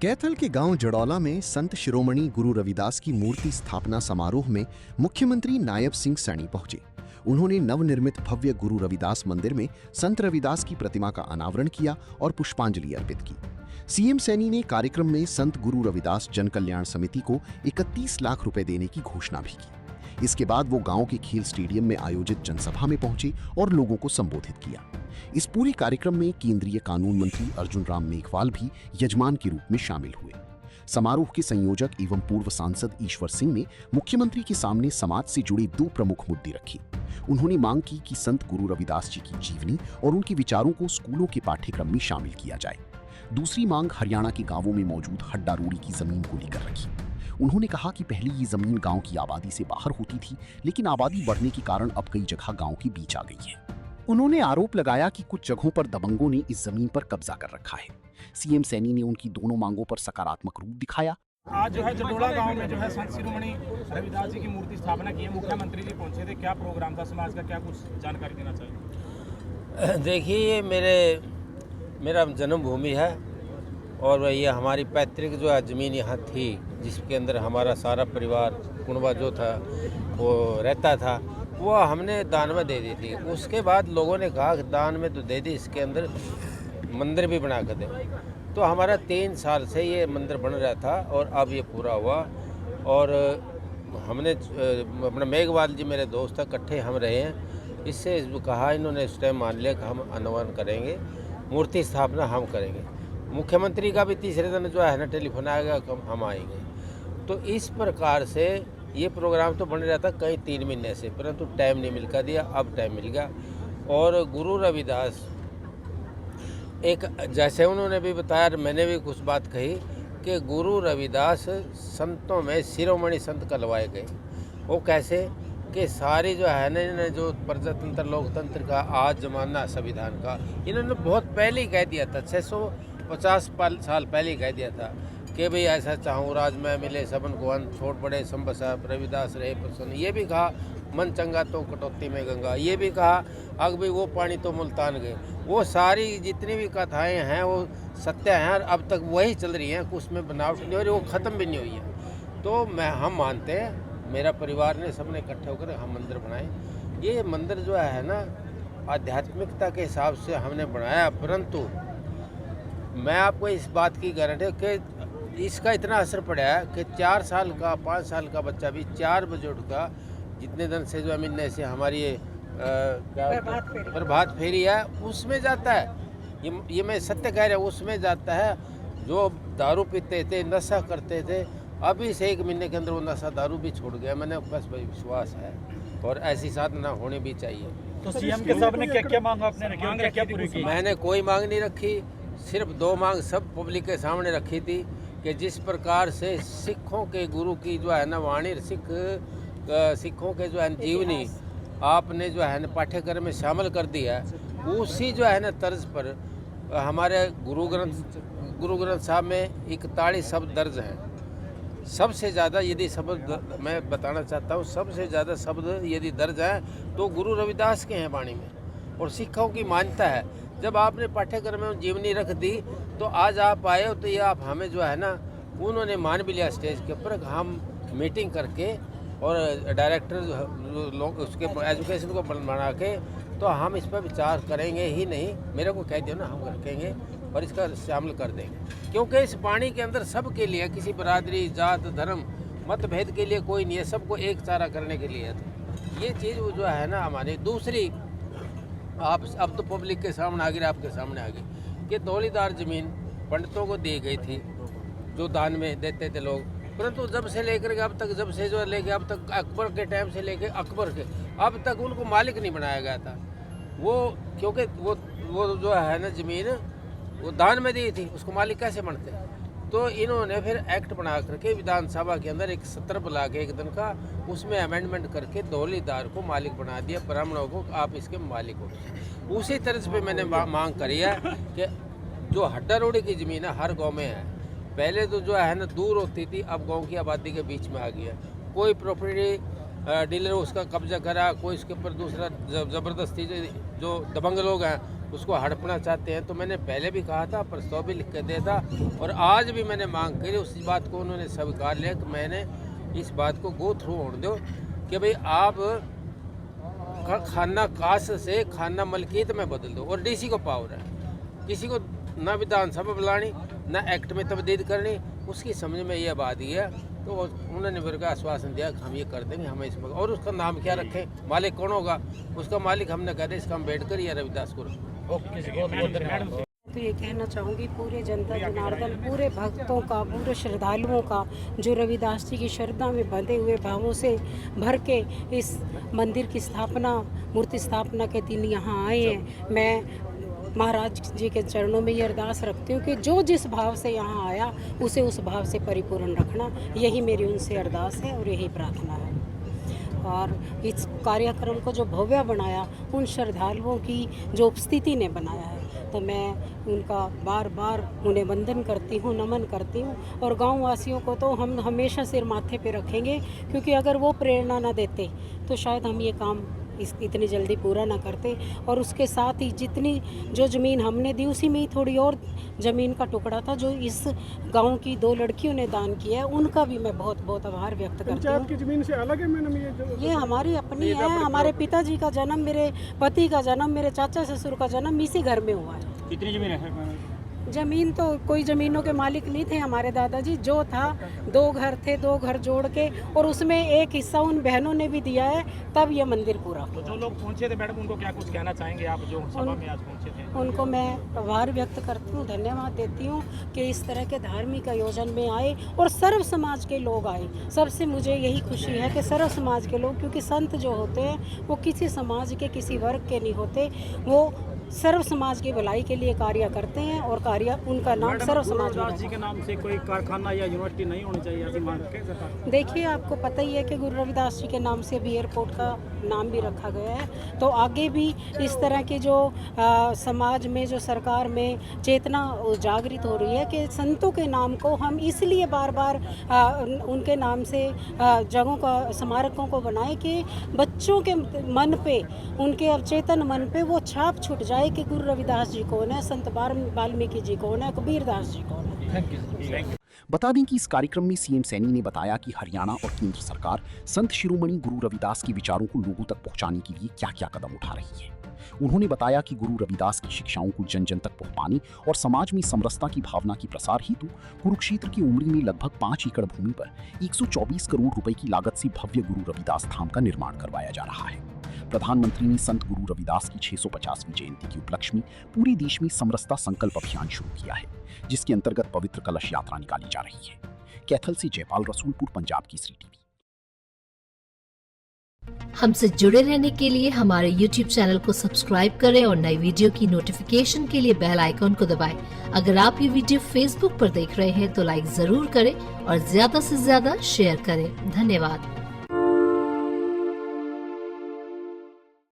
कैथल के गांव जड़ौला में संत शिरोमणि गुरु रविदास की मूर्ति स्थापना समारोह में मुख्यमंत्री नायब सिंह सैनी पहुंचे। उन्होंने नवनिर्मित भव्य गुरु रविदास मंदिर में संत रविदास की प्रतिमा का अनावरण किया और पुष्पांजलि अर्पित की। सीएम सैनी ने कार्यक्रम में संत गुरु रविदास जन कल्याण समिति को 31 लाख रुपए देने की घोषणा भी की। इसके बाद वो गांव के खेल स्टेडियम में आयोजित जनसभा में पहुंचे और लोगों को संबोधित किया। इस पूरे कार्यक्रम में केंद्रीय कानून मंत्री अर्जुन राम मेघवाल भी यजमान के रूप में शामिल हुए। समारोह के संयोजक एवं पूर्व सांसद ईश्वर सिंह ने मुख्यमंत्री के सामने समाज से जुड़े 2 प्रमुख मुद्दे रखे। उन्होंने मांग की कि संत गुरु रविदास जी की जीवनी और उनके विचारों को स्कूलों के पाठ्यक्रम में शामिल किया जाए। दूसरी मांग हरियाणा के गांवों में मौजूद हड्डा रोड़ी की जमीन को लेकर रखी। उन्होंने कहा कि पहले ये जमीन गांव की आबादी से बाहर होती थी, लेकिन आबादी बढ़ने के कारण अब कई जगह गांव के बीच आ गई है। उन्होंने आरोप लगाया कि कुछ जगहों पर दबंगों ने इस जमीन पर कब्जा कर रखा है। सीएम सैनी ने उनकी दोनों मांगों पर सकारात्मक रूप दिखाया। आज जो है जड़ौला गांव में जो है संत शिरोमणि रविदास जी की मूर्ति स्थापना की है। मुख्यमंत्री जी पहुंचे थे, क्या प्रोग्राम था, समाज का क्या कुछ जानकारी देना चाहिए? देखिए, ये मेरा जन्मभूमि है और ये हमारी पैतृक जो है ज़मीन यहाँ थी, जिसके अंदर हमारा सारा परिवार कुनबा जो था वो रहता था, वो हमने दान में दे दी थी। उसके बाद लोगों ने कहा कि दान में तो दे दी, इसके अंदर मंदिर भी बना कर दे। तो हमारा 3 साल से ये मंदिर बन रहा था और अब ये पूरा हुआ। और हमने अपना मेघवाल जी मेरे दोस्त हैं, इकट्ठे हम रहे हैं। इससे कहा, इन्होंने इस टाइम मान लिया कि हम अनावरण करेंगे, मूर्ति स्थापना हम करेंगे। मुख्यमंत्री का भी तीसरे दिन जो है ना टेलीफोन आएगा कि हम आएंगे। तो इस प्रकार से ये प्रोग्राम तो बन रहा था कई 3 महीने से, परंतु टाइम नहीं मिल दिया, अब टाइम मिल गया। और गुरु रविदास एक, जैसे उन्होंने भी बताया, मैंने भी कुछ बात कही कि गुरु रविदास संतों में शिरोमणि संत कहलवाए गए। वो कैसे कि सारी जो है ना, जो प्रजातंत्र लोकतंत्र का आज जमाना संविधान का, इन्होंने बहुत पहले ही कह दिया था, 650 साल पहले ही कह दिया था कि भाई ऐसा चाहूँ राज में मिले सबन को अंत, छोट बड़े संबसा रविदास रहे प्रसन्न। ये भी कहा मन चंगा तो कटौती में गंगा। ये भी कहा अग भी वो पानी तो मुल्तान गए। वो सारी जितनी भी कथाएं हैं वो सत्य हैं और अब तक वही चल रही हैं, कुछ में बनावट नहीं हो रही, वो ख़त्म भी नहीं हुई है। तो हम मानते हैं, मेरा परिवार ने सबने इकट्ठे होकर हम मंदिर बनाए। ये मंदिर जो है ना, आध्यात्मिकता के हिसाब से हमने बनाया, परंतु मैं आपको इस बात की गारंटी कि इसका इतना असर पड़ा है कि 4 साल का 5 साल का बच्चा भी 4 बजे उठकर, जितने दिन से जो मिलने से हमारी ये प्रभात फेरी है उसमें जाता है। ये मैं सत्य कह रहा हूँ, उसमें जाता है। जो दारू पीते थे, नशा करते थे, अभी से 1 महीने के अंदर वो नशा दारू भी छोड़ गया। मैंने बस भाई विश्वास है और ऐसी साधना होनी भी चाहिए। तो सीएम के साहब ने क्या मांग आपने रखी, क्या पूरी की? मैंने कोई मांग नहीं रखी, सिर्फ 2 मांग सब पब्लिक के सामने रखी थी कि जिस प्रकार से सिखों के गुरु की जो है ना वाणी, सिखों के जो है जीवनी आपने जो है ना पाठ्यक्रम में शामिल कर दिया है, उसी जो है ना तर्ज पर हमारे गुरु ग्रंथ साहब में 41 शब्द दर्ज हैं। सबसे ज़्यादा यदि शब्द मैं बताना चाहता हूँ, सबसे ज़्यादा शब्द यदि दर्ज हैं तो गुरु रविदास के हैं वाणी में, और सिखों की मान्यता है। जब आपने पाठ्यक्रम में जीवनी रख दी तो आज आप आए हो, तो ये आप हमें जो है ना, उन्होंने मान भी लिया स्टेज के ऊपर। हम मीटिंग करके और डायरेक्टर लोग उसके एजुकेशन को बना के, तो हम इस पर विचार करेंगे ही नहीं, मेरे को कह दिया ना, हम रखेंगे और इसका शामिल कर देंगे। क्योंकि इस वाणी के अंदर सबके लिए, किसी बरादरी, जात, धर्म, मतभेद के लिए कोई नहीं है, सबको एक चारा करने के लिए है। तो ये चीज़ जो है ना हमारी। दूसरी, आप अब तो पब्लिक के सामने आ गई, आपके सामने आ गई कि दौलीदार ज़मीन पंडितों को दी गई थी, जो दान में देते थे लोग, परंतु जब से लेकर के अब तक, जब से जो लेके अब तक, अकबर के टाइम से लेके अकबर के अब तक उनको मालिक नहीं बनाया गया था। वो क्योंकि वो जो है ना ज़मीन वो दान में दी थी, उसको मालिक कैसे बनते? तो इन्होंने फिर एक्ट बना करके विधानसभा के अंदर एक सत्र बुला के 1 दिन का, उसमें अमेंडमेंट करके दौलीदार को मालिक बना दिया, ब्राह्मणों को आप इसके मालिक हो। उसी तरह पे मैंने मांग करी है कि जो हड्डा रोड़ी की ज़मीन है हर गाँव में है। पहले तो जो है ना दूर होती थी, अब गांव की आबादी के बीच में आ गया। कोई प्रॉपर्टी डीलर उसका कब्जा करा, कोई उसके ऊपर दूसरा ज़बरदस्ती जो दबंग लोग हैं उसको हड़पना चाहते हैं। तो मैंने पहले भी कहा था, प्रस्ताव भी लिख के दिया था और आज भी मैंने मांग करी, उस बात को उन्होंने स्वीकार लिया कि मैंने इस बात को गो थ्रू होने दो कि भाई आप खाना काश से खाना मलकियत में बदल दो। और डीसी को पावर है, किसी को ना विधानसभा बुलानी ना एक्ट में तब्दील करनी, उसकी समझ में ये बात ही है। तो उन्होंने मेरे को आश्वासन दिया कि हम ये कर देंगे, हमें इसमें। और उसका नाम क्या रखें, मालिक कौन होगा, उसका मालिक हमने कह दिया इसका अम्बेडकर या रविदास को रखो। तो ये कहना चाहूँगी पूरे जनता जनार्दन, पूरे भक्तों का, पूरे श्रद्धालुओं का जो रविदास जी की श्रद्धा में बंधे हुए भावों से भर के इस मंदिर की स्थापना, मूर्ति स्थापना के दिन यहाँ आए हैं। मैं महाराज जी के चरणों में ये अरदास रखती हूँ कि जो जिस भाव से यहाँ आया उसे उस भाव से परिपूर्ण रखना, यही मेरी उनसे अरदास है और यही प्रार्थना है। और इस कार्यक्रम को जो भव्य बनाया, उन श्रद्धालुओं की जो उपस्थिति ने बनाया है, तो मैं उनका बार बार उन्हें वंदन करती हूँ, नमन करती हूँ। और गाँव वासियों को तो हम हमेशा सिर माथे पे रखेंगे, क्योंकि अगर वो प्रेरणा ना देते तो शायद हम ये काम इतनी जल्दी पूरा ना करते। और उसके साथ ही जितनी जो ज़मीन हमने दी, उसी में ही थोड़ी और ज़मीन का टुकड़ा था जो इस गांव की 2 लड़कियों ने दान किया है, उनका भी मैं बहुत बहुत आभार व्यक्त करती हूँ। पंचायत की ज़मीन से अलग है मैडम ये हमारी अपनी है। हमारे पिताजी का जन्म, मेरे पति का जन्म, मेरे चाचा ससुर का जन्म इसी घर में हुआ है। कितनी जमीन है? ज़मीन तो कोई ज़मीनों के मालिक नहीं थे हमारे दादाजी, जो था 2 घर थे, 2 घर जोड़ के, और उसमें एक हिस्सा उन बहनों ने भी दिया है, तब ये मंदिर पूरा हुआ। तो जो लोग पहुंचे थे मैडम, उनको क्या कुछ कहना चाहेंगे आप जो सभा में आज पहुंचे थे? उनको मैं आभार व्यक्त करती हूँ, धन्यवाद देती हूँ कि इस तरह के धार्मिक आयोजन में आए और सर्व समाज के लोग आए। सबसे मुझे यही खुशी है कि सर्व समाज के लोग, क्योंकि संत जो होते हैं वो किसी समाज के, किसी वर्ग के नहीं होते, वो सर्व समाज की भलाई के लिए कार्य करते हैं और कार्य उनका नाम सर्व समाज में जी के नाम से कोई कारखाना या यूनिवर्सिटी नहीं होनी चाहिए, ऐसी मांग है सरकार। देखिए, आपको पता ही है कि गुरु रविदास जी के नाम से भी एयरपोर्ट का नाम भी रखा गया है। तो आगे भी इस तरह की जो समाज में, जो सरकार में चेतना जागृत हो रही है कि संतों के नाम को हम इसलिए बार बार उनके नाम से जगहों का, स्मारकों को बनाए कि बच्चों के मन पे, उनके अवचेतन मन पे वो छाप छूट जाए कि गुरु रविदास जी कौन है, संत वाल्मीकि जी कौन है, कबीर दास जी कौन है। Thank you. बता दें कि इस कार्यक्रम में सीएम सैनी ने बताया कि हरियाणा और केंद्र सरकार संत शिरोमणि गुरु रविदास के विचारों को लोगों तक पहुंचाने के लिए क्या क्या कदम उठा रही है। उन्होंने बताया कि गुरु रविदास की शिक्षाओं को जन जन तक पहुंचाने और समाज में समरसता की भावना की प्रसार हेतु कुरुक्षेत्र की उमरी में लगभग 5 एकड़ भूमि पर 124 करोड़ रुपए की लागत से भव्य गुरु रविदास धाम का निर्माण करवाया जा रहा है। प्रधानमंत्री ने संत गुरु रविदास की 650वीं जयंती के उपलक्ष्य में पूरे देश में समरसता संकल्प अभियान शुरू किया है, जिसके अंतर्गत पवित्र कलश यात्रा निकाली जा रही है। कैथल से जयपाल रसूलपुर, पंजाब केसरी टीवी। हमसे जुड़े रहने के लिए हमारे YouTube चैनल को सब्सक्राइब करें और नई वीडियो की नोटिफिकेशन के लिए बेल आइकॉन को दबाएं। अगर आप ये वीडियो Facebook पर देख रहे हैं तो लाइक जरूर करें और ज्यादा से ज्यादा शेयर करें। धन्यवाद।